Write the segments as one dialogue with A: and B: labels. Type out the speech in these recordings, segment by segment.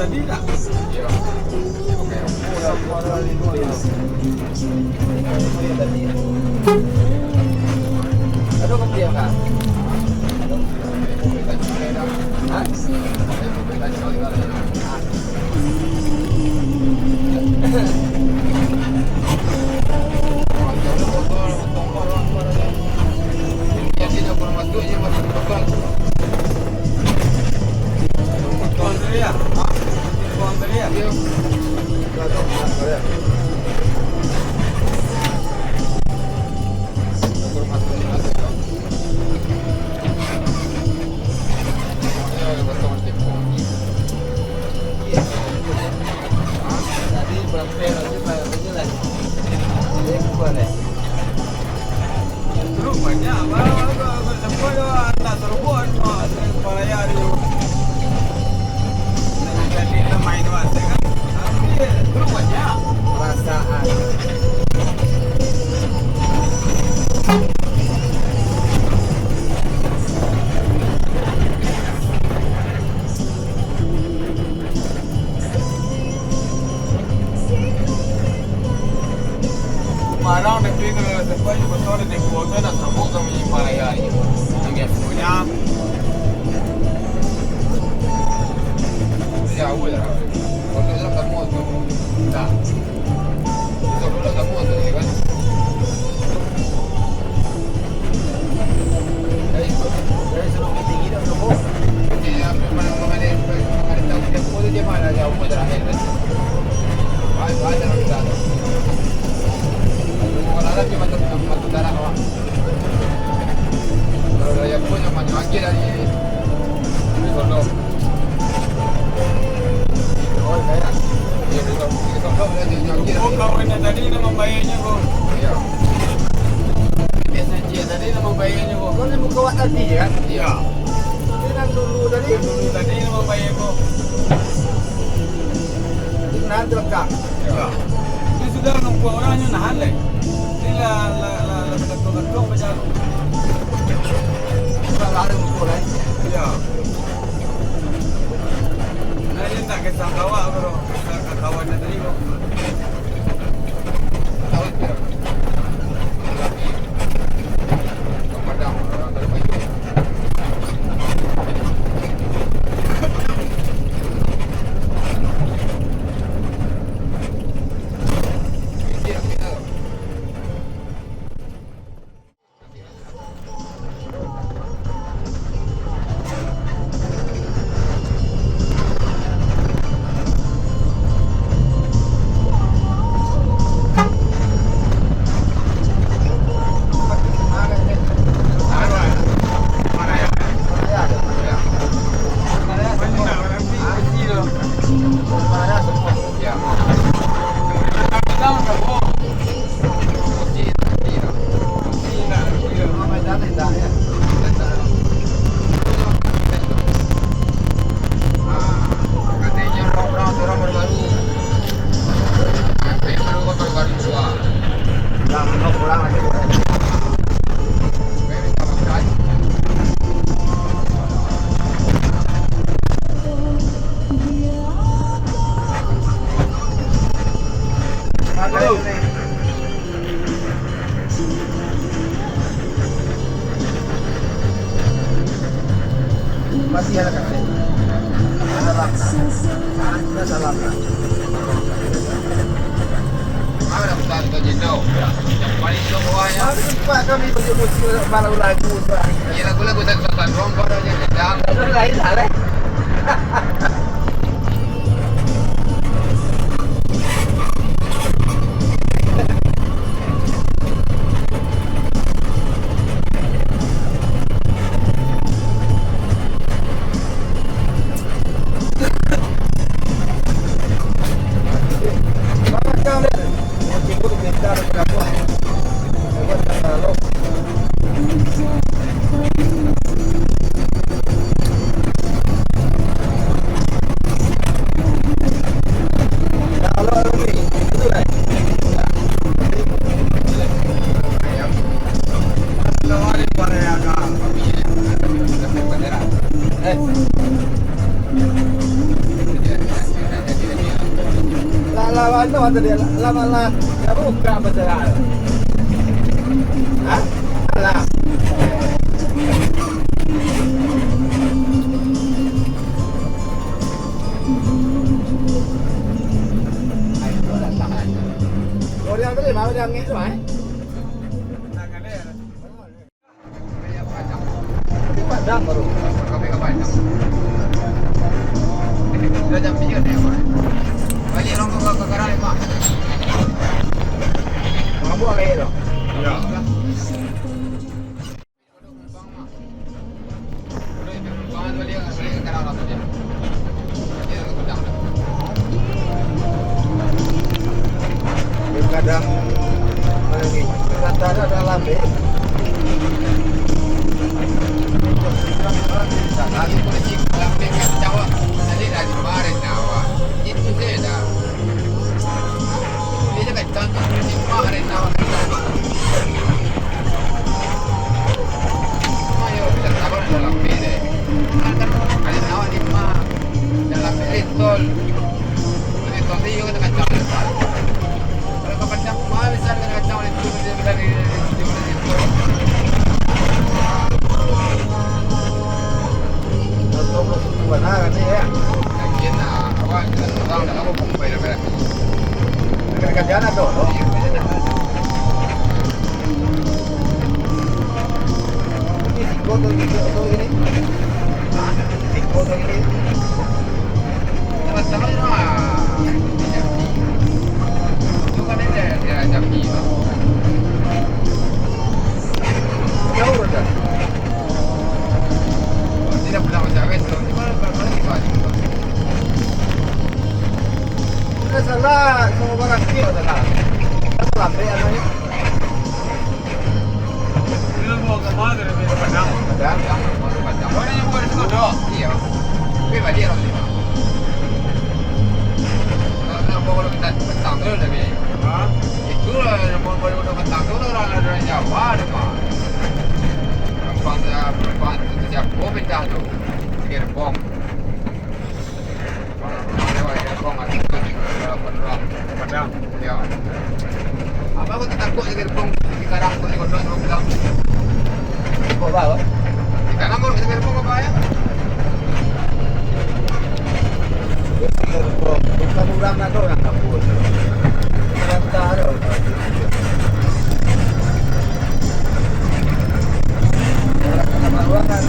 A: tadi tak?
B: Ya. Pakai
C: Aduh kemudian kan?
A: Malang negeri kalau sampai betul di kota nak terbuk kami paraya ini. Yang punya
B: jauh ya. Kalau kita kamu tu, tak. Kalau kamu tu kan.
C: Dari sebelum tinggi dah belum.
B: Dia mengenai tahu dia pun dia mana jauh terakhir. Ada orang kita. Orang lagi macam darah awak. Kalau yang punya macam akhir dari Solo. Oh saya. Dia Solo dia akhir.
A: oh kawan tadi nama bayinya kok.
B: Ya.
A: Biasa dia tadi nama bayinya kok.
C: Kau ni buka wak tadi kan?
A: Ya.
C: Dia dulu tadi.
A: Dulu tadi nama bayi kok.
C: Nah terkak.
A: Ya. Dia sudah nampak orangnya nahan leh. Dia la betul macam.
C: Tak lalu betul kan?
A: Ya. Nah dia tak kisah kawak bro. Kisah kawan tadi kok.
B: Tahu dia. Pemadam orang terbaik.
C: Masih ada kan? Ada lakna. Ada lakna.
B: Ada bukan tu jauh. Paling jauh bawahnya.
C: Mari cepat kami berjumpa malam lagu.
B: Ya lagu-lagu tak rompor aja. Jangan.
C: Ada lain hal eh. Ano kata dia? Lama-lama. Ya buka betul. Hah? Alah. Rồi đang cái gì mà đang nghe rồi. Padang baru.
B: Kopi ke Padang. Dah jam 3 dah, Mak. Balik orang ke Karang, Mak.
C: Mampu lagi tu.
A: Ya.
C: Kadang lagi kata ada lambe.
B: Lagi polisi lambe kat Jawa. Tadi dah kemarin Jawa. Itu saya dah. Dia cakap contoh polisi kemarin Jawa. Ayo kita sabar dalam lambe deh. Kan ada Jawa di mana? Dalam tol. Ini tol dia juga dekat Jawa. Kalau kau pandang mahal besar dekat Jawa itu dari
C: Benar ni ya.
B: Lagi nak awak orang dah lama pun bayar bayar.
C: Dekat jalan tu. Ini singko tu ini. Ah, singko tu ini.
B: Masalah ni mah. Tu kan dia jambi tu.
C: Jauh dah.
B: Tidak pernah macam itu. Di mana pergi tu?
C: Kita salah semua barang kecil salah. Kita lambe apa ni?
A: Ini bawa ke mana dari Padang?
C: Ada.
B: Orang yang buat itu dah. Iya. Tapi balik orang ni. Kalau bawa kita petang tu dah ni.
A: Hah?
B: Itu lah bawa kita petang tu orang ada Jawa dah mah. Perempuan itu siap bom pindah tu. Sikit bom. Bom ada kalau penerang
A: Padang.
B: ya. Apa aku takut sikit bom di Karang tu di Kodok tu bilang.
C: Kau bawa?
B: Di Karang tu sikit bom apa ya?
C: Bukan orang nak orang kampung. Kita ada. Orang kan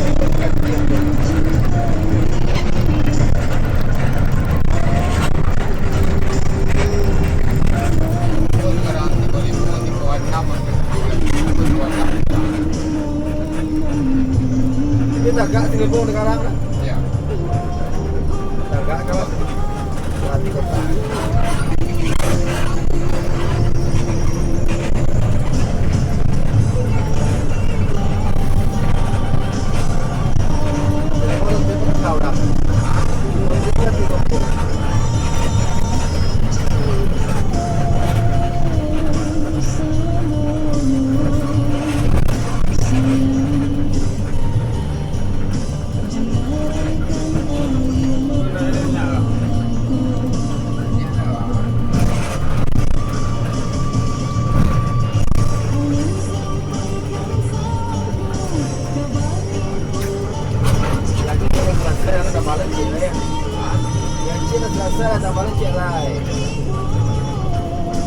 C: kita agak telefon sekarang lah.
B: Ya.
C: Agak kalau hati kota. Tahu dah.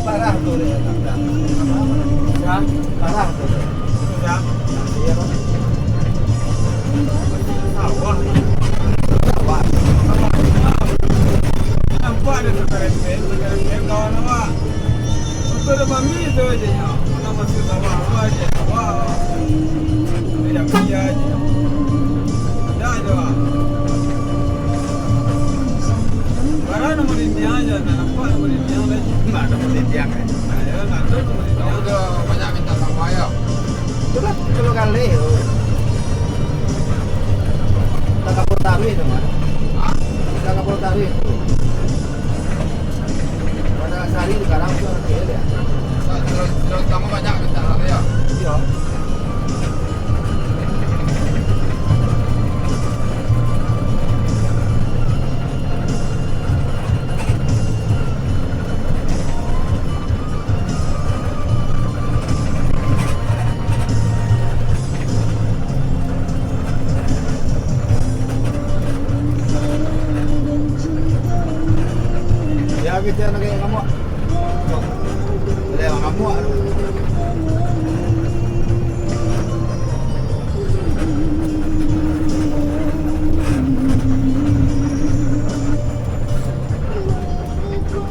C: Parah tu dia. Ya, parah tu.
A: Ya.
C: Iya.
A: Sawah.
C: Sawah.
A: Nampak ada sekarang kawan awak. Itu ada mami tu aja ya. Nama si sawah awak aja. Wah. Tidak punya aja. Dah aja. Barang nombor ini aja. Nampak nombor ini aja.
C: Mana nombor dia kan?
A: Saya nak tahu nombor ini.
B: Tahu dah banyak minta sama ya.
C: Itulah kalau kali. Tak kapal tahu itu mana?
B: Ah,
C: Tak kapal tahu itu. Pada sehari sekarang tu orang kaya dia.
B: terus kamu banyak minta sama ya.
C: Iya. kita lagi ngamuk. Ada ngamuk.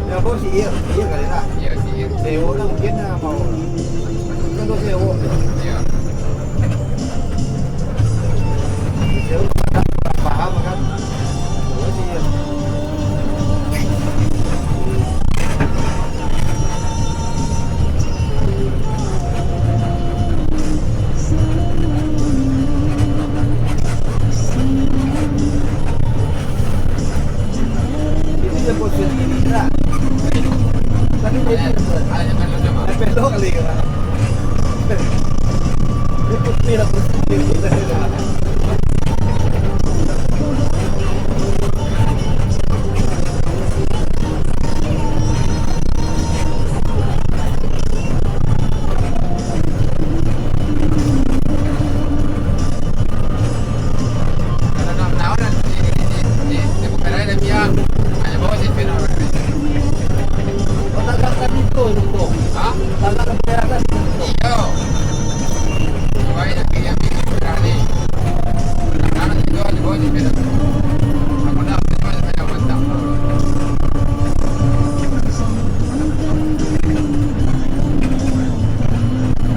C: Ya bos iya kali lah.
B: Iya sih.
C: CEO lah mungkin mau. Kan lo CEO.
B: Iya.
C: CEO paham kan. Lo sih. Ini dia posisi ini lah. Tapi dia
B: Ada yang kan sama.
C: pelo kali kan. Ini putih lah putih.
B: Karena 6 tahun di bukan ada dia. Hanya bawa sih film.
C: Oh, tak tadi tu tu.
B: Hah?
C: Tak keberatan tu.
B: Iyo. Coba ini kayak ini berani. Karena itu di bawah sih film. Aku dah cuma saya mantap.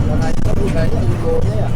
C: Karena itu budaya ibunya ya.